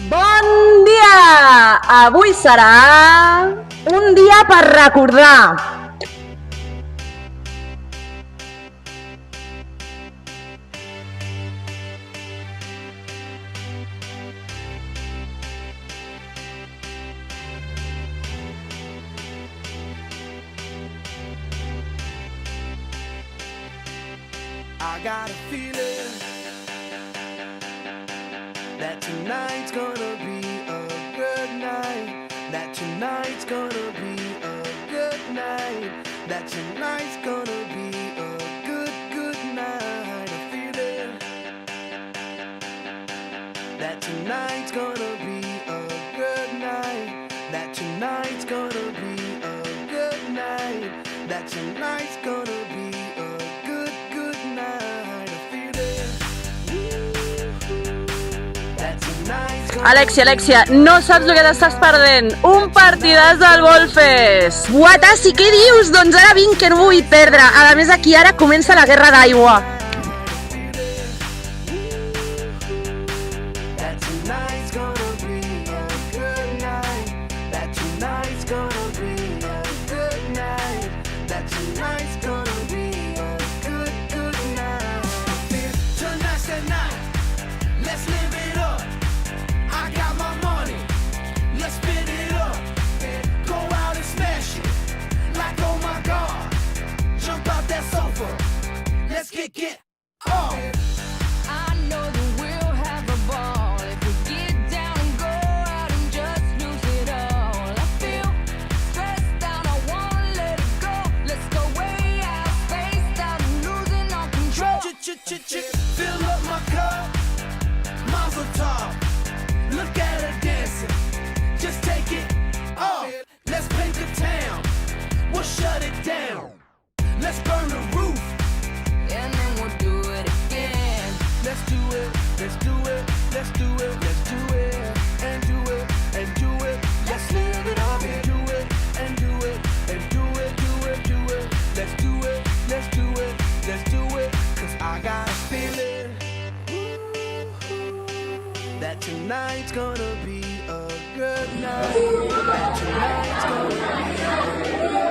Bon dia! Avui serà un dia per recordar. I got a feeling that tonight's gonna be a good night. That tonight's gonna be a good night. That tonight's gonna be a good night. A feeling that tonight's gonna be a good night. That tonight's gonna be a good night. That tonight's gonna be a good night. A feeling that tonight's gonna Alexia, no saps el que t'estàs perdent. Un partidàs del Volfes. Guatas, i què dius? Doncs ara vinc, que no m'ho vull perdre. A més, aquí ara comença la guerra d'aigua. That tonight's gonna be a good night. That tonight's gonna be a good night. That tonight's gonna be a good night. Tonight's the night. Let's live it up. I got my money. Let's spin it up. Go out and smash it. Like oh my God. Jump out that sofa. Let's get off. I know that we'll have a ball if we get down and go out and just lose it all. I feel stressed out, I wanna let it go. Let's go way out, spaced out, and losing all control. Fill up my cup, Mazel tov. Look at her dancing, just take it off. Let's paint the town, we'll shut it down. Let's burn the roof, And then we'll do it again. let's do it, let's do it, let's do it, let's do it, and do it, and do it. Let's live it up and do it, and do it, and do it, do it, do it. Let's do it, let's do it, let's do it. Cause I got a feeling that tonight's gonna be a good night. That tonight's gonna be a